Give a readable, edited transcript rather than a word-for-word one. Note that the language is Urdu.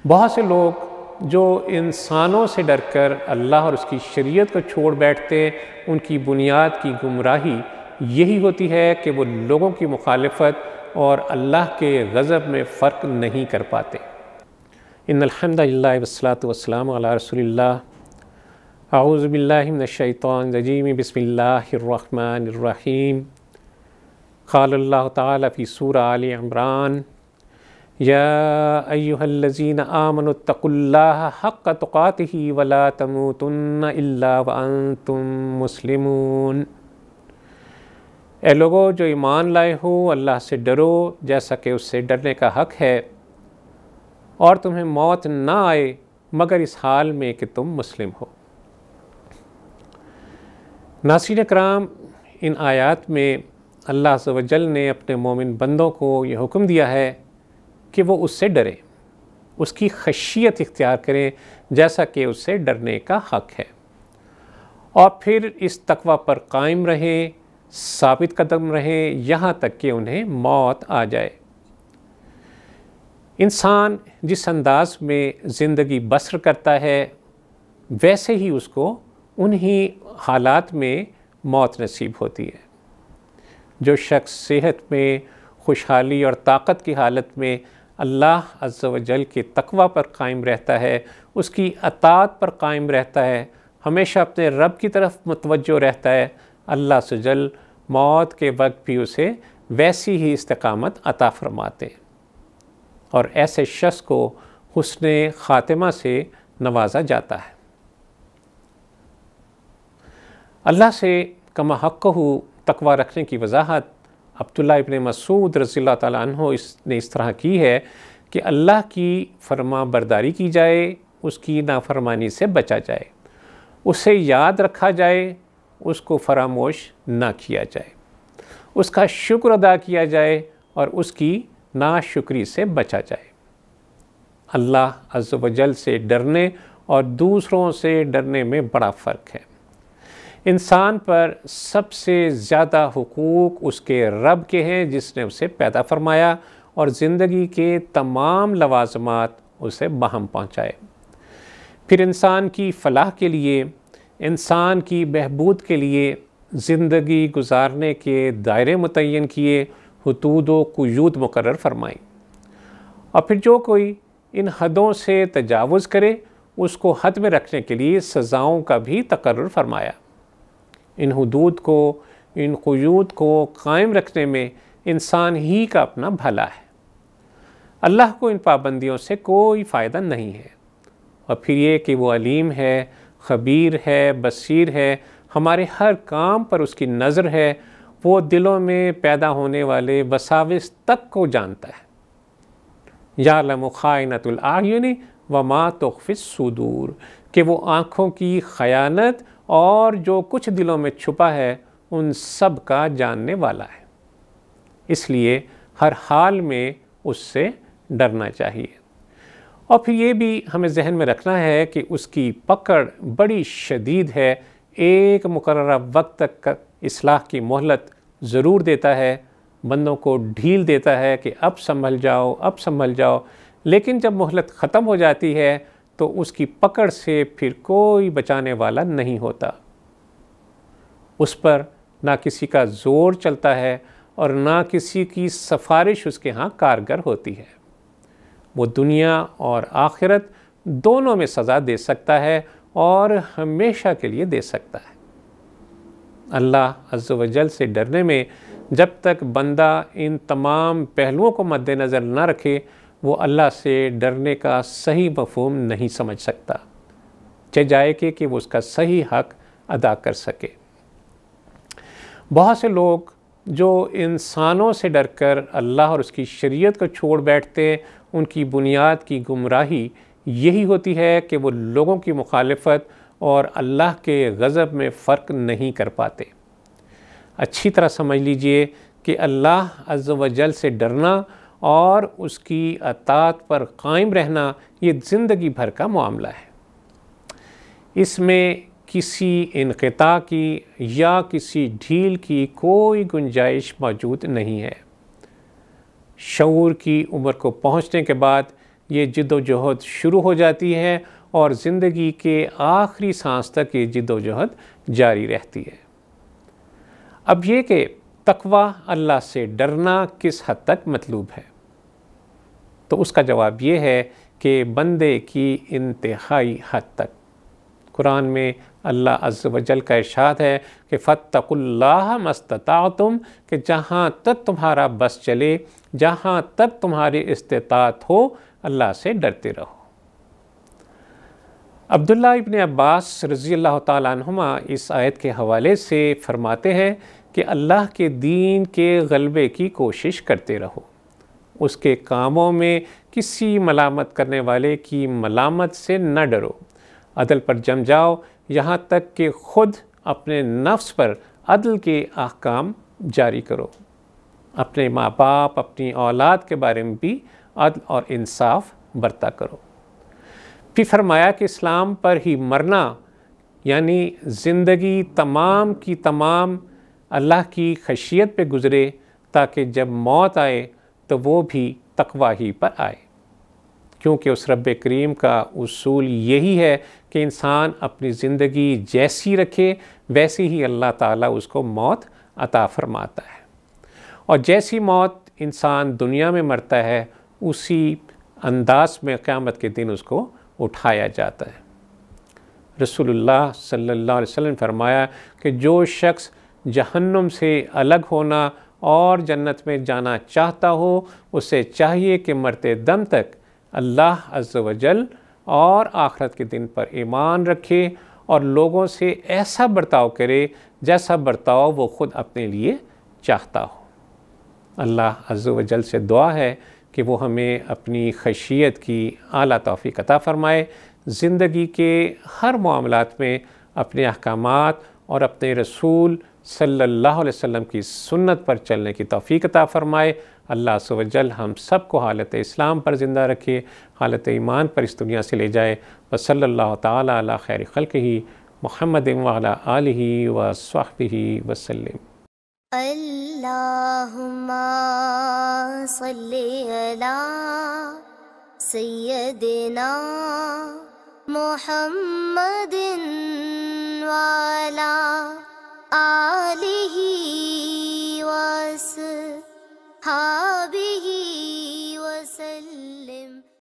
بہت سے لوگ جو انسانوں سے ڈر کر اللہ اور اس کی شریعت کو چھوڑ بیٹھتے ہیں، ان کی بنیاد کی گمراہی یہی ہوتی ہے کہ وہ لوگوں کی مخالفت اور اللہ کے غضب میں فرق نہیں کر پاتے۔ ان الحمد للہ والصلاۃ والسلام علی رسول اللہ۔ اعوذ باللہ من الشیطان الرجیم، بسم اللہ الرحمن الرحیم۔ قال اللہ تعالی فی سورہ آل عمران: یا ایہا الذین آمنوا اتقوا اللہ حق تقاتہ ولا تموتن الا وانتم مسلمون۔ اے لوگو جو ایمان لائے ہو، اللہ سے ڈرو جیسا کہ اس سے ڈرنے کا حق ہے، اور تمہیں موت نہ آئے مگر اس حال میں کہ تم مسلم ہو۔ ناظرین کرام، ان آیات میں اللہ عز و جل نے اپنے مومن بندوں کو یہ حکم دیا ہے کہ وہ اس سے ڈریں، اس کی خشیت اختیار کریں جیسا کہ اس سے ڈرنے کا حق ہے، اور پھر اس تقوی پر قائم رہیں، ثابت قدم رہیں یہاں تک کہ انہیں موت آ جائے۔ انسان جس انداز میں زندگی بسر کرتا ہے، ویسے ہی اس کو انہی حالات میں موت نصیب ہوتی ہے۔ جو شخص صحت میں، خوشحالی اور طاقت کی حالت میں اللہ عز و جل کے تقوی پر قائم رہتا ہے، اس کی اطاعت پر قائم رہتا ہے، ہمیشہ اپنے رب کی طرف متوجہ رہتا ہے، اللہ عز و جل موت کے وقت بھی اسے ویسی ہی استقامت عطا فرماتے ہیں، اور ایسے شخص کو حسن خاتمہ سے نوازا جاتا ہے۔ اللہ سے کما حقہ تقوی رکھنے کی وضاحت عبداللہ ابن مسعود رضی اللہ تعالیٰ عنہ نے اس طرح کی ہے کہ اللہ کی فرما برداری کی جائے، اس کی نافرمانی سے بچا جائے، اسے یاد رکھا جائے، اس کو فراموش نہ کیا جائے، اس کا شکر ادا کیا جائے اور اس کی ناشکری سے بچا جائے۔ اللہ عز و جل سے ڈرنے اور دوسروں سے ڈرنے میں بڑا فرق ہے۔ انسان پر سب سے زیادہ حقوق اس کے رب کے ہیں جس نے اسے پیدا فرمایا اور زندگی کے تمام لوازمات اسے بہم پہنچائے۔ پھر انسان کی فلاح کے لیے، انسان کی بہبود کے لیے زندگی گزارنے کے دائرے متعین کیے، حدود و قیود مقرر فرمائیں، اور پھر جو کوئی ان حدوں سے تجاوز کرے اس کو حد میں رکھنے کے لیے سزاؤں کا بھی تقرر فرمایا۔ ان حدود کو، ان قیود کو قائم رکھنے میں انسان ہی کا اپنا بھلا ہے۔ اللہ کو ان پابندیوں سے کوئی فائدہ نہیں ہے، اور پھر یہ کہ وہ علیم ہے، خبیر ہے، بصیر ہے، ہمارے ہر کام پر اس کی نظر ہے، وہ دلوں میں پیدا ہونے والے وساوس تک کو جانتا ہے۔ یعلم خائنۃ الاعین وما تخفی الصدور، کہ وہ آنکھوں کی خیانت اور جو کچھ دلوں میں چھپا ہے ان سب کا جاننے والا ہے، اس لیے ہر حال میں اس سے ڈرنا چاہیے۔ اور پھر یہ بھی ہمیں ذہن میں رکھنا ہے کہ اس کی پکڑ بڑی شدید ہے، ایک مقررہ وقت تک اصلاح کی مہلت ضرور دیتا ہے، بندوں کو ڈھیل دیتا ہے کہ اب سنبھل جاؤ، اب سنبھل جاؤ، لیکن جب مہلت ختم ہو جاتی ہے تو اس کی پکڑ سے پھر کوئی بچانے والا نہیں ہوتا۔ اس پر نہ کسی کا زور چلتا ہے اور نہ کسی کی سفارش اس کے ہاں کارگر ہوتی ہے۔ وہ دنیا اور آخرت دونوں میں سزا دے سکتا ہے اور ہمیشہ کے لیے دے سکتا ہے۔ اللہ عز و جل سے ڈرنے میں جب تک بندہ ان تمام پہلوؤں کو مد نظر نہ رکھے، وہ اللہ سے ڈرنے کا صحیح مفہوم نہیں سمجھ سکتا، چاہے کہ وہ اس کا صحیح حق ادا کر سکے۔ بہت سے لوگ جو انسانوں سے ڈر کر اللہ اور اس کی شریعت کو چھوڑ بیٹھتے ہیں، ان کی بنیاد کی گمراہی یہی ہوتی ہے کہ وہ لوگوں کی مخالفت اور اللہ کے غضب میں فرق نہیں کر پاتے۔ اچھی طرح سمجھ لیجئے کہ اللہ عز و جل سے ڈرنا اور اس کی اطاعت پر قائم رہنا یہ زندگی بھر کا معاملہ ہے۔ اس میں کسی انقطاع کی یا کسی ڈھیل کی کوئی گنجائش موجود نہیں ہے۔ شعور کی عمر کو پہنچنے کے بعد یہ جد و جہد شروع ہو جاتی ہے اور زندگی کے آخری سانس تک یہ جد و جہد جاری رہتی ہے۔ اب یہ کہ تقویٰ، اللہ سے ڈرنا کس حد تک مطلوب ہے، تو اس کا جواب یہ ہے کہ بندے کی انتہائی حد تک۔ قرآن میں اللہ عز و جل کا ارشاد ہے کہ فَاتَّقُوا اللَّهَ مَا اسْتَطَعْتُمْ، کہ جہاں تک تمہارا بس چلے، جہاں تک تمہاری استطاعت ہو، اللہ سے ڈرتے رہو۔ عبداللہ ابن عباس رضی اللہ تعالیٰ عنہما اس آیت کے حوالے سے فرماتے ہیں کہ اللہ کے دین کے غلبے کی کوشش کرتے رہو، اس کے کاموں میں کسی ملامت کرنے والے کی ملامت سے نہ ڈرو، عدل پر جم جاؤ یہاں تک کہ خود اپنے نفس پر عدل کے احکام جاری کرو، اپنے ماں باپ، اپنی اولاد کے بارے میں بھی عدل اور انصاف برتا کرو۔ پھر فرمایا کہ اسلام پر ہی مرنا یعنی زندگی تمام کی تمام اللہ کی خشیت پہ گزرے، تاکہ جب موت آئے تو وہ بھی تقویٰ ہی پر آئے، کیونکہ اس رب کریم کا اصول یہی ہے کہ انسان اپنی زندگی جیسی رکھے ویسی ہی اللہ تعالیٰ اس کو موت عطا فرماتا ہے، اور جیسی موت انسان دنیا میں مرتا ہے اسی انداز میں قیامت کے دن اس کو اٹھایا جاتا ہے۔ رسول اللہ صلی اللہ علیہ وسلم فرمایا کہ جو شخص جہنم سے الگ ہونا اور جنت میں جانا چاہتا ہو، اسے چاہیے کہ مرتے دم تک اللہ عز و جل اور آخرت کے دن پر ایمان رکھے اور لوگوں سے ایسا برتاؤ کرے جیسا برتاؤ وہ خود اپنے لیے چاہتا ہو۔ اللہ عز و جل سے دعا ہے کہ وہ ہمیں اپنی خشیت کی اعلیٰ توفیق عطا فرمائے، زندگی کے ہر معاملات میں اپنے احکامات اور اپنے رسول صلی اللہ علیہ وسلم کی سنت پر چلنے کی توفیق عطا فرمائے۔ اللہ عز و جل ہم سب کو حالت اسلام پر زندہ رکھے، حالت ایمان پر اس دنیا سے لے جائے۔ وصلی اللہ تعالیٰ علی خیر خلقہ محمد وعلی آلہ وصحبہ وسلم۔ اللہم صلی علی سیدنا محمد